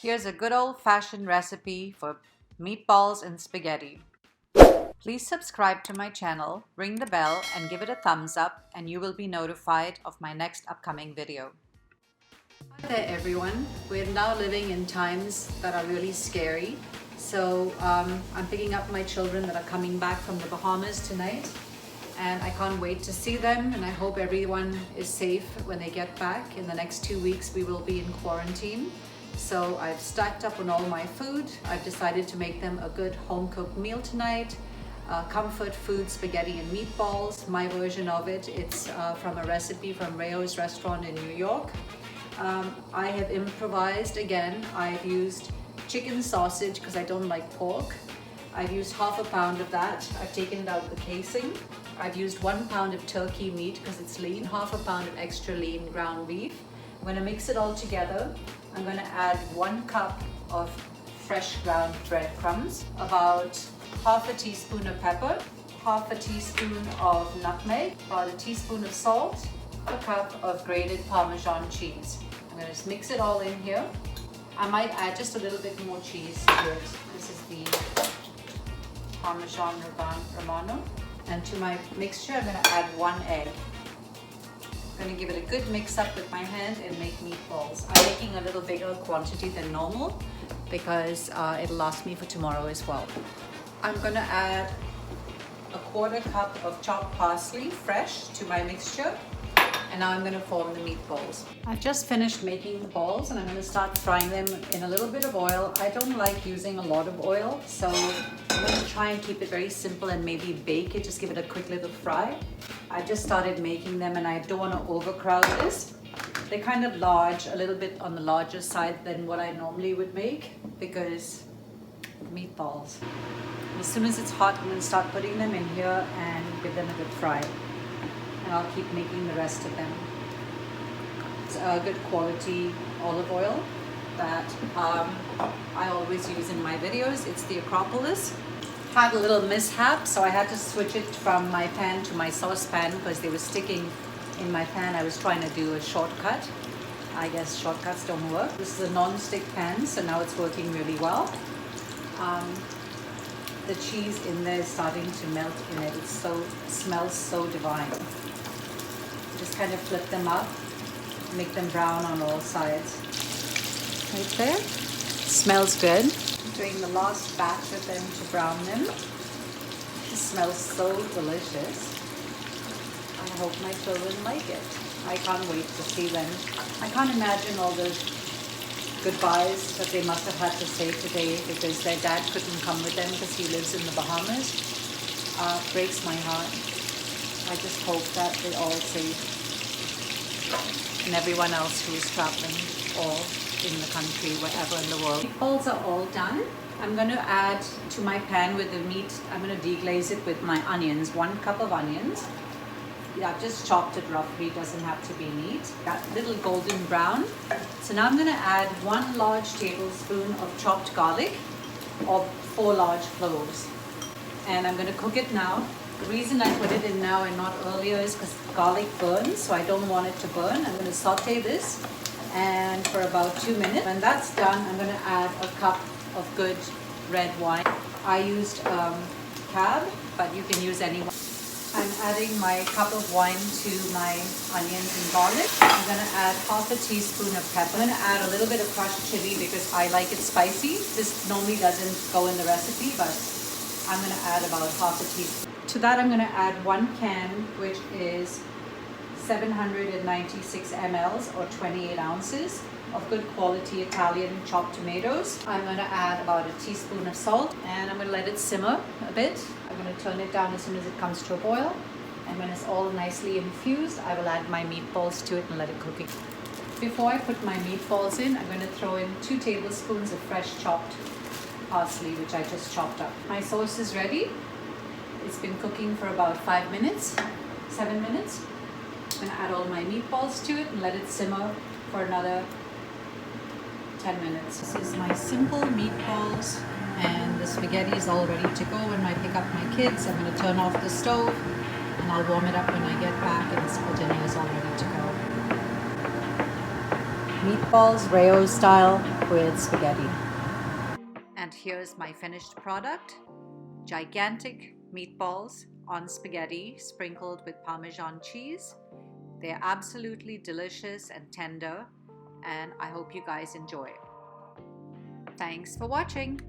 Here's a good old-fashioned recipe for meatballs and spaghetti. Please subscribe to my channel, ring the bell, and give it a thumbs up, and you will be notified of my next upcoming video. Hi there everyone. We're now living in times that are really scary. So I'm picking up my children that are coming back from the Bahamas tonight. And I can't wait to see them, and I hope everyone is safe when they get back. In the next 2 weeks we will be in quarantine. So I've stacked up on all my food. I've decided to make them a good home-cooked meal tonight. Comfort food, spaghetti and meatballs. My version of it, it's from a recipe from Rao'S restaurant in New York. I have improvised again. I've used chicken sausage because I don't like pork. I've used half a pound of that. I've taken it out of the casing. I've used 1 pound of turkey meat because it's lean, half a pound of extra lean ground beef. I'm going to mix it all together. I'm going to add 1 cup of fresh ground breadcrumbs, about half a teaspoon of pepper, half a teaspoon of nutmeg, about a teaspoon of salt, a cup of grated Parmesan cheese. I'm going to just mix it all in here. I might add just a little bit more cheese to it. This is the Parmesan Romano. And to my mixture, I'm going to add 1 egg. I'm going to give it a good mix up with my hand and make meatballs. I'm making a little bigger quantity than normal because it'll last me for tomorrow as well. I'm going to add a 1/4 cup of chopped parsley, fresh, to my mixture. And now I'm going to form the meatballs. I've just finished making the balls and I'm going to start frying them in a little bit of oil. I don't like using a lot of oil, so I'm going to try and keep it very simple and maybe bake it, just give it a quick little fry. I just started making them and I don't want to overcrowd this. They're kind of large, a little bit on the larger side than what I normally would make because meatballs. As soon as it's hot, I'm going to start putting them in here and give them a good fry. And I'll keep making the rest of them. It's a good quality olive oil that I always use in my videos. It's the Acropolis. Had a little mishap, so I had to switch it from my pan to my saucepan because they were sticking in my pan. I was trying to do a shortcut. I guess shortcuts don't work. This is a non-stick pan, so now it's working really well. The cheese in there is starting to melt in it. It smells so divine. Just kind of flip them up, make them brown on all sides. Right there. Smells good. Doing the last batch of them to brown them. It smells so delicious. I hope my children like it. I can't wait to see them. I can't imagine all the goodbyes that they must have had to say today because their dad couldn't come with them because he lives in the Bahamas. Breaks my heart. I just hope that they're all safe. And everyone else who is traveling or in the country, wherever in the world. Meatballs are all done. I'm going to add to my pan with the meat, I'm going to deglaze it with my onions, 1 cup of onions. Yeah, I've just chopped it roughly, doesn't have to be neat. Got a little golden brown. So now I'm going to add 1 large tablespoon of chopped garlic or 4 large cloves. And I'm going to cook it now. The reason I put it in now and not earlier is because garlic burns, so I don't want it to burn. I'm going to saute this and for about 2 minutes. When that's done, I'm going to add a cup of good red wine. I used Cab, but you can use any wine. I'm adding my cup of wine to my onions and garlic. I'm going to add half a teaspoon of pepper. I'm going to add a little bit of crushed chili because I like it spicy. This normally doesn't go in the recipe, but I'm going to add about half a teaspoon. To that, I'm going to add 1 can, which is 796 mLs or 28 ounces of good quality Italian chopped tomatoes. I'm going to add about a teaspoon of salt and I'm going to let it simmer a bit. I'm going to turn it down as soon as it comes to a boil. And when it's all nicely infused, I will add my meatballs to it and let it cook. Before I put my meatballs in, I'm going to throw in 2 tablespoons of fresh chopped parsley, which I just chopped up. My sauce is ready. It's been cooking for about 5 minutes, 7 minutes. I'm going to add all my meatballs to it and let it simmer for another 10 minutes. This is my simple meatballs and the spaghetti is all ready to go. When I pick up my kids, I'm going to turn off the stove and I'll warm it up when I get back and the spaghetti is all ready to go. Meatballs, Rao'S style. with spaghetti. And here's my finished product. Gigantic meatballs on spaghetti sprinkled with Parmesan cheese. They're absolutely delicious and tender, and I hope you guys enjoy. Thanks for watching.